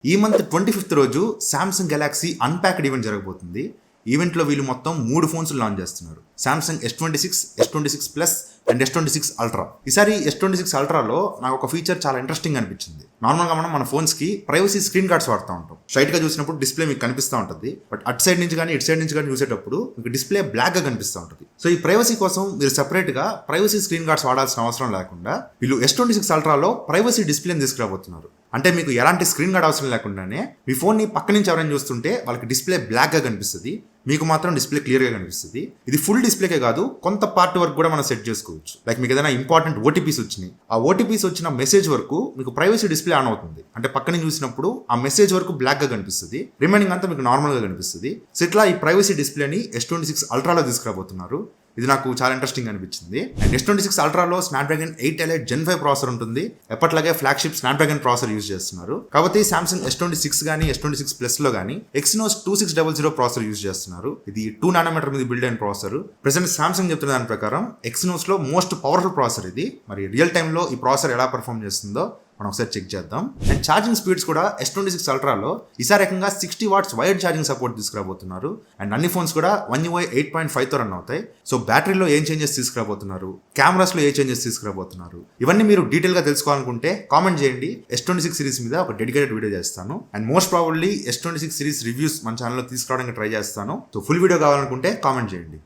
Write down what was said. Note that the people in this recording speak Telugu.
ఈ మంత్ 25th రోజు సామ్సంగ్ గెలాక్సీ అన్ప్యాక్డ్ ఈవెంట్ జరగబోతుంది. ఈవెంట్లో వీళ్ళు మొత్తం 3 ఫోన్స్ లాంచ్ చేస్తున్నారు. Samsung S26, S26 Plus and S26 Ultra. ఈసారి S26 Ultraలో నాకు ఒక ఫీచర్ చాలా ఇంట్రెస్టింగ్ అనిపించింది. నార్మల్గా మనం మన ఫోన్స్కి ప్రైవసీ స్క్రీన్ గార్డ్స్ వాడుతూ ఉంటాం. స్ట్రైట్గా చూసినప్పుడు డిస్ప్లే మీకు కనిపిస్తూ ఉంటుంది. బట్ అటు సైడ్ నుంచి కానీ ఇటు సైడ్ నుంచి కానీ చూసేటప్పుడు మీకు డిస్ప్లే బ్లాక్గా కనిపిస్తూ ఉంటుంది. సో ఈ ప్రైవసీ కోసం మీరు సెపరేట్గా ప్రైవసీ స్క్రీన్ గార్డ్స్ వాడాల్సిన అవసరం లేకుండా వీళ్ళు S26 Ultraలో ప్రైవసీ డిస్ప్లేని తీసుకురాబోతున్నారు. అంటే మీకు ఎలాంటి స్క్రీన్ గార్డ్ అవసరం లేకుండానే మీ ఫోన్ని పక్క నుంచి ఎవరైనా చూస్తుంటే వాళ్ళకి డిస్ప్లే బ్లాక్గా కనిపిస్తుంది, మీకు మాత్రం డిస్ప్లే క్లియర్గా కనిపిస్తుంది. ఇది ఫుల్ డిస్ప్లేకే కాదు, కొంత పార్ట్ వరకు కూడా మనం సెట్ చేసుకోవచ్చు. లైక్ మీకు ఏదైనా ఇంపార్టెంట్ ఓటీపీస్ వచ్చినాయి, ఆ ఓటీపీస్ వచ్చిన మెసేజ్ వరకు మీకు ప్రైవసీ డిస్ప్లే ఆన్ అవుతుంది. అంటే పక్కన చూసినప్పుడు ఆ మెసేజ్ వరకు బ్లాక్గా కనిపిస్తుంది, రిమైనింగ్ అంతా మీకు నార్మల్గా కనిపిస్తుంది. సో ఇట్లా ఈ ప్రైవసీ డిస్ప్లేని S26 Ultraలో తీసుకురాబోతున్నారు. ఇది నాకు చాలా ఇంట్రెస్టింగ్ అనిపించింది. అండ్ S26 Ultraలో స్నాప్డ్రాగన్ 8 Elite Gen 5 ప్రాసెసర్ ఉంటుంది. ఎప్పట్లాగే ఫ్లాగ్షిప్ స్నాప్డ్రాగన్ ప్రాసెసర్ యూజ్ చేస్తున్నారు. కాబట్టి సామ్సంగ్ S26 కానీ S26 Plus లో కానీ Exynos 2600 ప్రాసెసర్ యూజ్ చేస్తున్నారు. ఇది 2 nm మీద బిల్డ్ అయిన ప్రాసెసర్. ప్రెసెంట్ సామ్సంగ్ చెప్తున్న దాని ప్రకారం Exynos లో మోస్ట్ పవర్ఫుల్ ప్రాసెసర్ ఇది. మరి రియల్ టైంలో ఈ ప్రాసెసర్ ఎలా పర్ఫామ్ చేస్తుందో మనం ఒకసారి చెక్ చేద్దాం. అండ్ ఛార్జింగ్ స్పీడ్స్ కూడా S26 Ultraలో ఈసారి ఏకంగా 60 watts వైడ్ ఛార్జింగ్ సపోర్ట్ తీసుకురాబోతున్నారు. అండ్ అన్ని ఫోన్స్ కూడా One UI 8.5తో రన్ అవుతాయి. సో బ్యాటరీలో ఏం చేంజెస్ తీసుకురాబోతున్నారు, కెమెరాస్లో ఏ చేంజెస్ తీసుకురాబోతున్నారు, ఇవన్నీ మీరు డీటెయిల్గా తెలుసుకోవాలనుకుంటే కామెంట్ చేయండి. S26 సిరీస్ మీద ఒక డెడికేటెడ్ వీడియో చేస్తాను. And most probably S26 series reviews మన ఛానల్లో తీసుకురావడానికి ట్రై చేస్తాను. సో ఫుల్ వీడియో కావాలనుకుంటే కామెంట్ చేయండి.